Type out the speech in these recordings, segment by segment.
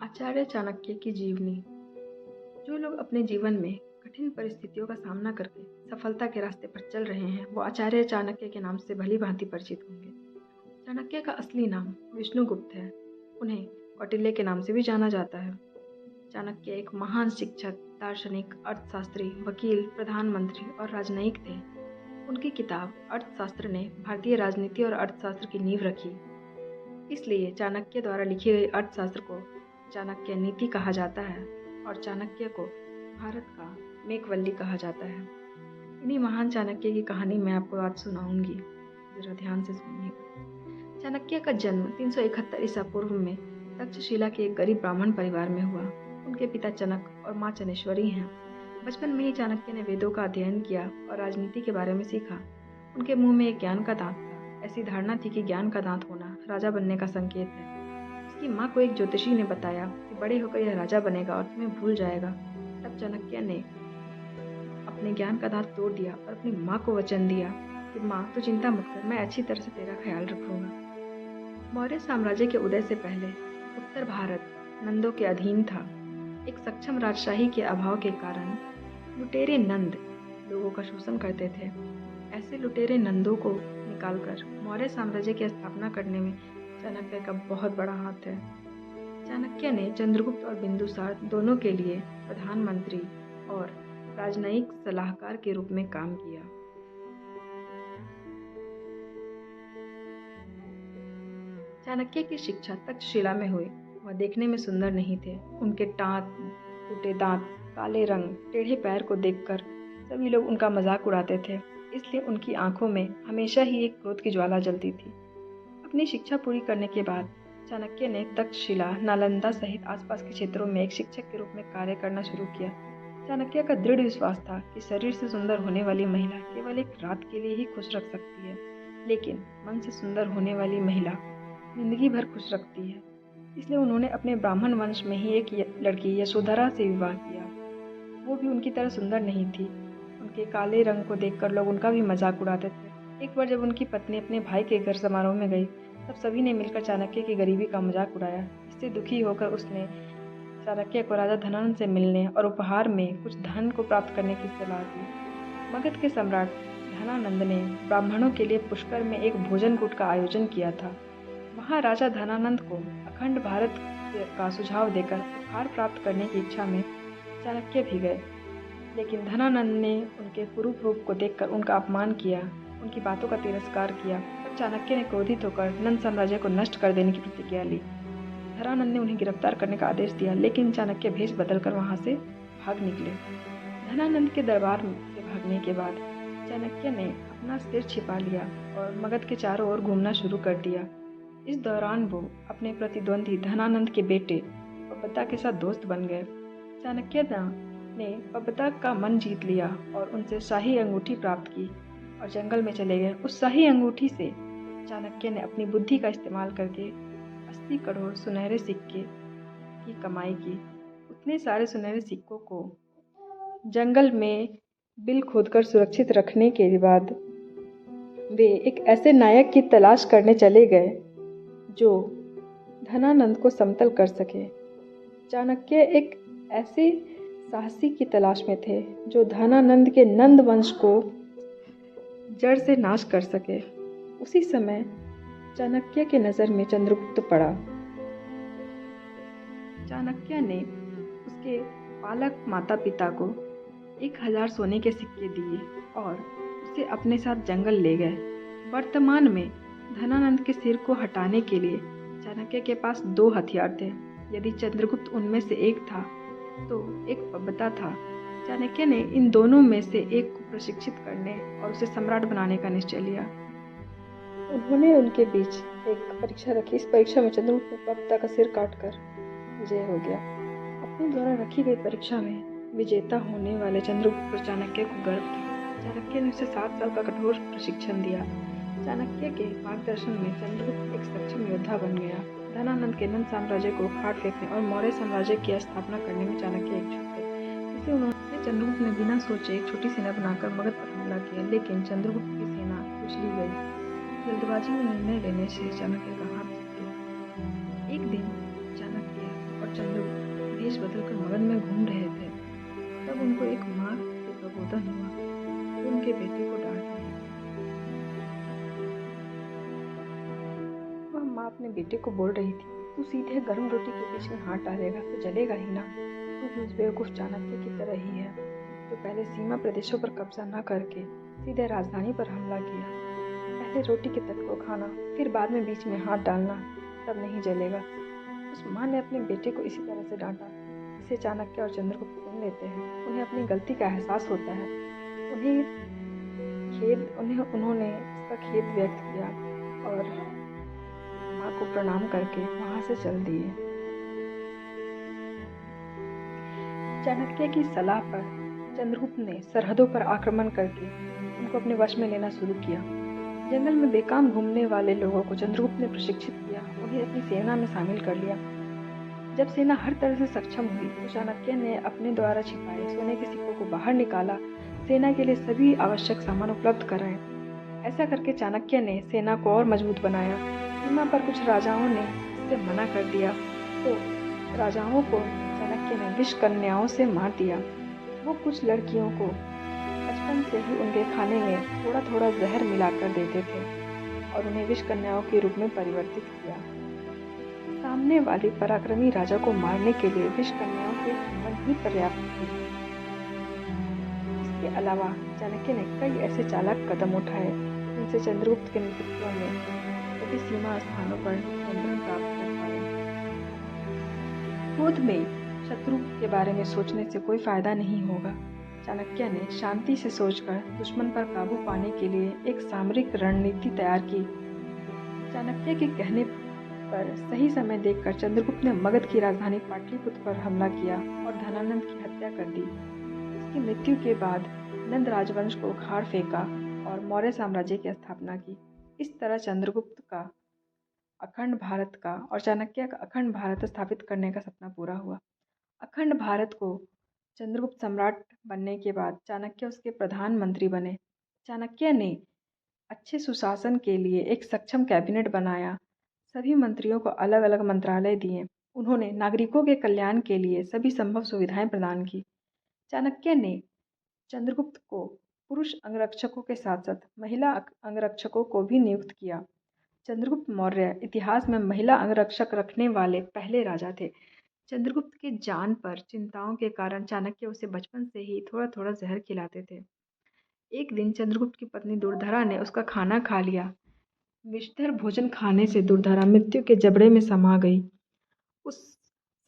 आचार्य चाणक्य की जीवनी। जो लोग अपने जीवन में कठिन परिस्थितियों का सामना करके सफलता के रास्ते पर चल रहे हैं वो आचार्य चाणक्य के नाम से भली भांति परिचित होंगे। चाणक्य का असली नाम विष्णुगुप्त है। उन्हें कौटिल्य के नाम से भी जाना जाता है। चाणक्य एक महान शिक्षक, दार्शनिक, अर्थशास्त्री, वकील, प्रधानमंत्री और राजनयिक थे। उनकी किताब अर्थशास्त्र ने भारतीय राजनीति और अर्थशास्त्र की नींव रखी। इसलिए चाणक्य द्वारा लिखी गई अर्थशास्त्र को चाणक्य नीति कहा जाता है और चाणक्य को भारत का मेकवल्ली कहा जाता है। इन्हीं महान चाणक्य की कहानी मैं आपको आज सुनाऊंगी, जरा ध्यान से सुनिएगा। चाणक्य का जन्म 371 ईसा पूर्व में तक्षशिला के एक गरीब ब्राह्मण परिवार में हुआ। उनके पिता चनक और माँ चनेश्वरी हैं। बचपन में ही चाणक्य ने वेदों का अध्ययन किया और राजनीति के बारे में सीखा। उनके मुंह में एक ज्ञान का दांत था। ऐसी धारणा थी कि ज्ञान का दांत होना राजा बनने का संकेत है। उसकी माँ को एक ज्योतिषी ने बताया कि बड़े होकर यह राजा बनेगा और तुम्हें भूल जाएगा। तब चाणक्य ने अपने ज्ञान का दांत तोड़ दिया और अपनी माँ को वचन दिया कि माँ तू चिंता मत कर, मैं अच्छी तरह से तेरा ख्याल रखूंगा। मौर्य साम्राज्य के उदय से पहले उत्तर भारत नंदों के अधीन था। एक सक्षम राजशाही के अभाव के कारण लुटेरे नंद लोगों का शोषण करते थे। ऐसे लुटेरे नंदों को निकालकर मौर्य साम्राज्य की स्थापना करने में चाणक्य का बहुत बड़ा हाथ है। चाणक्य ने चंद्रगुप्त और बिंदुसार दोनों के लिए प्रधानमंत्री और राजनयिक सलाहकार के रूप में काम किया। चाणक्य की शिक्षा तक्षशिला में हुई। वह देखने में सुंदर नहीं थे। उनके टाट, टूटे दांत, काले रंग, टेढ़े पैर को देखकर सभी लोग उनका मजाक उड़ाते थे। इसलिए उनकी आंखों में हमेशा ही एक क्रोध की ज्वाला जलती थी। अपनी शिक्षा पूरी करने के बाद चाणक्य ने तक्षशिला, नालंदा सहित आसपास के क्षेत्रों में एक शिक्षक के रूप में कार्य करना शुरू किया। चाणक्य का दृढ़ विश्वास था कि शरीर से सुंदर होने वाली महिला केवल एक रात के लिए ही खुश रख सकती है, लेकिन मन से सुंदर होने वाली महिला जिंदगी भर खुश रखती है। इसलिए उन्होंने अपने ब्राह्मण वंश में ही एक लड़की यशोधरा से विवाह किया। वो भी उनकी तरह सुंदर नहीं थी। उनके काले रंग को देखकर लोग उनका भी मजाक उड़ाते थे। एक बार जब उनकी पत्नी अपने भाई के घर समारोह में गई, तब सभी ने मिलकर चाणक्य की गरीबी का मजाक उड़ाया। इससे दुखी होकर उसने चाणक्य को राजा धनानंद से मिलने और उपहार में कुछ धन को प्राप्त करने की सलाह दी। मगध के सम्राट धनानंद ने ब्राह्मणों के लिए पुष्कर में एक भोजन कूट का आयोजन किया था। वहाँ राजा धनानंद को अखंड भारत का सुझाव देकर उपहार प्राप्त करने की इच्छा में चाणक्य भी गए, लेकिन धनानंद ने उनके कुरूप रूप को देखकर उनका अपमान किया, उनकी बातों का तिरस्कार किया। तब चाणक्य ने क्रोधित होकर नंद साम्राज्य को नष्ट कर देने की प्रतिज्ञा ली। धनानंद ने उन्हें गिरफ्तार करने का आदेश दिया, लेकिन चाणक्य भेष बदलकर वहां से भाग निकले। धनानंद के दरबार से भागने के बाद चाणक्य ने अपना सिर छिपा लिया और मगध के चारों ओर घूमना शुरू कर दिया। इस दौरान वो अपने प्रतिद्वंदी धनानंद के बेटे पबता के साथ दोस्त बन गए। चाणक्य ने पबता का मन जीत लिया और उनसे शाही अंगूठी प्राप्त की और जंगल में चले गए। उस शाही अंगूठी से चाणक्य ने अपनी बुद्धि का इस्तेमाल करके 80 करोड़ सुनहरे सिक्के की कमाई की। उतने सारे सुनहरे सिक्कों को जंगल में बिल खोदकर सुरक्षित रखने के बाद वे एक ऐसे नायक की तलाश करने चले गए जो धनानंद को समतल कर सके। चाणक्य एक ऐसे साहसी की तलाश में थे जो धनानंद के नंद वंश को जड़ से नाश कर सके। उसी समय चाणक्य के नज़र में चंद्रगुप्त पड़ा। चाणक्य ने उसके पालक माता पिता को 1000 सोने के सिक्के दिए और उसे अपने साथ जंगल ले गए। वर्तमान में धनानंद के सिर को हटाने के लिए चाणक्य के पास 2 हथियार थे। यदि चंद्रगुप्त उनमें से एक था तो एक पबता था। चाणक्य ने इन दोनों में से एक को प्रशिक्षित करने और उसे सम्राट बनाने का निश्चय लिया। उन्होंने उनके बीच एक परीक्षा रखी। इस परीक्षा में चंद्रगुप्त ने पबता का सिर काटकर विजय हो गया। अपने द्वारा रखी गई परीक्षा में विजेता होने वाले चंद्रगुप्त पर चाणक्य को गर्व था। चाणक्य ने उसे 7 साल का कठोर प्रशिक्षण दिया। चाणक्य के मार्गदर्शन में चंद्रगुप्त एक सक्षम योद्धा बन गया। धनानंद के नंद साम्राज्य को उखाड़ फेंकने और मौर्य साम्राज्य की स्थापना करने में चाणक्य इच्छुक थे। इसलिए उन्होंने चंद्रगुप्त ने बिना सोचे एक छोटी सेना बनाकर मगध पर हमला किया, लेकिन चंद्रगुप्त की सेना कुचली गई। जल्दबाजी में निर्णय लेने से चाणक्य का हाथ छूट गया। एक दिन चाणक्य और चंद्रगुप्त वेश बदलकर मगन में घूम रहे थे, तब उनको एक माँ से प्रबोधन हुआ जो उनके बेटे को डांट रही थी। वह माँ अपने बेटे को बोल रही थी, तू सीधे गर्म रोटी के बीच में हाथ डालेगा तो जलेगा ही ना। तू भी उस बेवकूफ़ चाणक्य की तरह ही है जो पहले सीमा प्रदेशों पर कब्जा न करके सीधे राजधानी पर हमला किया। पहले रोटी के तट को खाना, फिर बाद में बीच में हाथ डालना, तब नहीं जलेगा। उस माँ ने अपने बेटे को इसी तरह से डांटा। इसे चाणक्य और चंद्रगुप्त सुन लेते हैं। उन्हें अपनी गलती का एहसास होता है। उन्होंने इसका खेद व्यक्त किया और माँ को प्रणाम करके वहाँ से चल दिए। चाणक्य की सलाह पर चंद्रगुप्त ने सरहदों पर आक्रमण करके उनको अपने वश में लेना शुरू किया। जंगल में बेकाम घूमने वाले लोगों को चंद्रगुप्त ने प्रशिक्षित किया, उन्हें अपनी सेना में शामिल कर लिया। जब सेना हर तरह से सक्षम हुई तो चाणक्य ने अपने द्वारा छिपाए सोने के सिक्कों को बाहर निकाला, सेना के लिए सभी आवश्यक सामान उपलब्ध कराए। ऐसा करके चाणक्य ने सेना को और मजबूत बनाया। सीमा पर कुछ राजाओं ने इससे मना कर दिया तो राजाओं को चाणक्य ने विष कन्याओं से मार दिया। वो कुछ लड़कियों को बचपन से ही उनके खाने में थोड़ा थोड़ा जहर मिलाकर देते थे और उन्हें विष कन्याओं के रूप में परिवर्तित किया। सामने वाले पराक्रमी राजा को मारने के लिए विष कन्याओं के मन ही पर्याप्त थी। इसके अलावा चाणक्य ने कई ऐसे चालाक कदम उठाए जिनसे चंद्रगुप्त के नेतृत्व में सभी सीमा स्थानों पर नियंत्रण प्राप्त कर पाए। क्रोध में शत्रु के बारे में सोचने से कोई फायदा नहीं होगा। चाणक्य ने शांति से सोचकर दुश्मन पर काबू पाने के लिए एक सामरिक रणनीति तैयार की। चाणक्य के कहने पर सही समय देखकर चंद्रगुप्त ने मगध की राजधानी पाटलिपुत्र पर हमला किया और धनानंद की हत्या कर दी। उसकी मृत्यु के बाद नंद राजवंश को उखाड़ फेंका और मौर्य साम्राज्य की स्थापना की। इस तरह चंद्रगुप्त का अखंड भारत का और चाणक्य का अखंड भारत स्थापित करने का सपना पूरा हुआ। अखंड भारत को चंद्रगुप्त सम्राट बनने के बाद चाणक्य उसके प्रधानमंत्री बने। चाणक्य ने अच्छे सुशासन के लिए एक सक्षम कैबिनेट बनाया, सभी मंत्रियों को अलग अलग मंत्रालय दिए। उन्होंने नागरिकों के कल्याण के लिए सभी संभव सुविधाएं प्रदान की। चाणक्य ने चंद्रगुप्त को पुरुष अंगरक्षकों के साथ साथ महिला अंगरक्षकों को भी नियुक्त किया। चंद्रगुप्त मौर्य इतिहास में महिला अंगरक्षक रखने वाले पहले राजा थे। चंद्रगुप्त के जान पर चिंताओं के कारण चाणक्य उसे बचपन से ही थोड़ा थोड़ा जहर खिलाते थे। एक दिन चंद्रगुप्त की पत्नी दुर्धरा ने उसका खाना खा लिया। विषधर भोजन खाने से दुर्धरा मृत्यु के जबड़े में समा गई। उस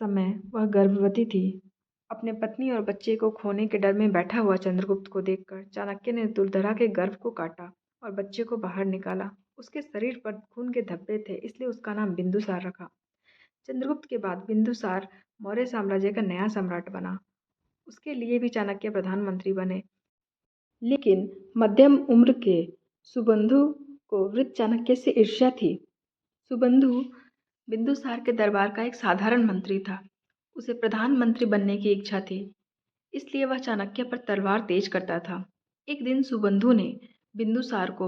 समय वह गर्भवती थी। अपने पत्नी और बच्चे को खोने के डर में बैठा हुआ चंद्रगुप्त को देखकर चाणक्य ने दुर्धरा के गर्भ को काटा और बच्चे को बाहर निकाला। उसके शरीर पर खून के धब्बे थे, इसलिए उसका नाम बिंदुसार रखा। चंद्रगुप्त के बाद बिंदुसार मौर्य साम्राज्य का नया सम्राट बना। उसके लिए भी चाणक्य प्रधानमंत्री बने। लेकिन मध्यम उम्र के सुबंधु को वृद्ध चाणक्य से ईर्ष्या थी। सुबंधु बिंदुसार के दरबार का एक साधारण मंत्री था। उसे प्रधानमंत्री बनने की इच्छा थी, इसलिए वह चाणक्य पर तलवार तेज करता था। एक दिन सुबंधु ने बिंदुसार को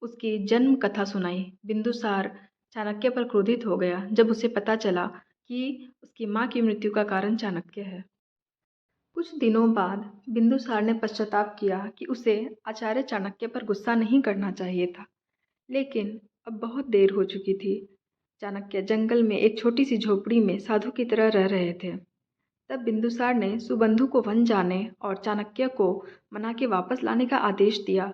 उसकी जन्म कथा सुनाई। बिंदुसार चाणक्य पर क्रोधित हो गया जब उसे पता चला कि उसकी माँ की मृत्यु का कारण चाणक्य है। कुछ दिनों बाद बिंदुसार ने पश्चाताप किया कि उसे आचार्य चाणक्य पर गुस्सा नहीं करना चाहिए था, लेकिन अब बहुत देर हो चुकी थी। चाणक्य जंगल में एक छोटी सी झोपड़ी में साधु की तरह रह रहे थे। तब बिंदुसार ने सुबंधु को वन जाने और चाणक्य को मना के वापस लाने का आदेश दिया,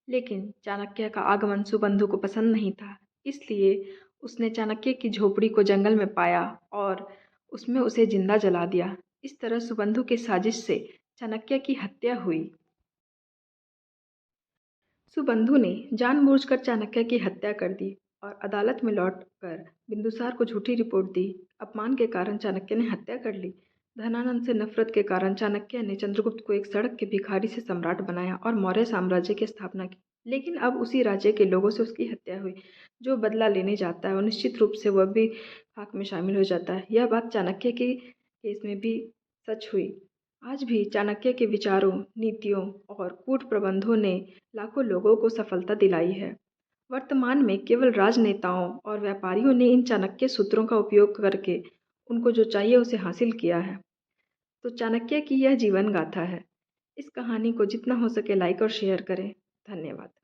लेकिन चाणक्य का आगमन सुबंधु को पसंद नहीं था। इसलिए उसने चाणक्य की झोपड़ी को जंगल में पाया और उसमें उसे जिंदा जला दिया। इस तरह सुबंधु के साजिश से चाणक्य की हत्या हुई। सुबंधु ने जानबूझकर चाणक्य की हत्या कर दी और अदालत में लौटकर बिंदुसार को झूठी रिपोर्ट दी। अपमान के कारण चाणक्य ने हत्या कर ली। धनानंद से नफरत के कारण चाणक्य ने चंद्रगुप्त को एक सड़क के भिखारी से सम्राट बनाया और मौर्य साम्राज्य की स्थापना की। लेकिन अब उसी राज्य के लोगों से उसकी हत्या हुई। जो बदला लेने जाता है और निश्चित रूप से वह भी खाक में शामिल हो जाता है। यह बात चाणक्य के केस में भी सच हुई। आज भी चाणक्य के विचारों, नीतियों और कूट प्रबंधों ने लाखों लोगों को सफलता दिलाई है। वर्तमान में केवल राजनेताओं और व्यापारियों ने इन चाणक्य सूत्रों का उपयोग करके उनको जो चाहिए उसे हासिल किया है। तो चाणक्य की यह जीवन गाथा है। इस कहानी को जितना हो सके लाइक और शेयर करें। धन्यवाद।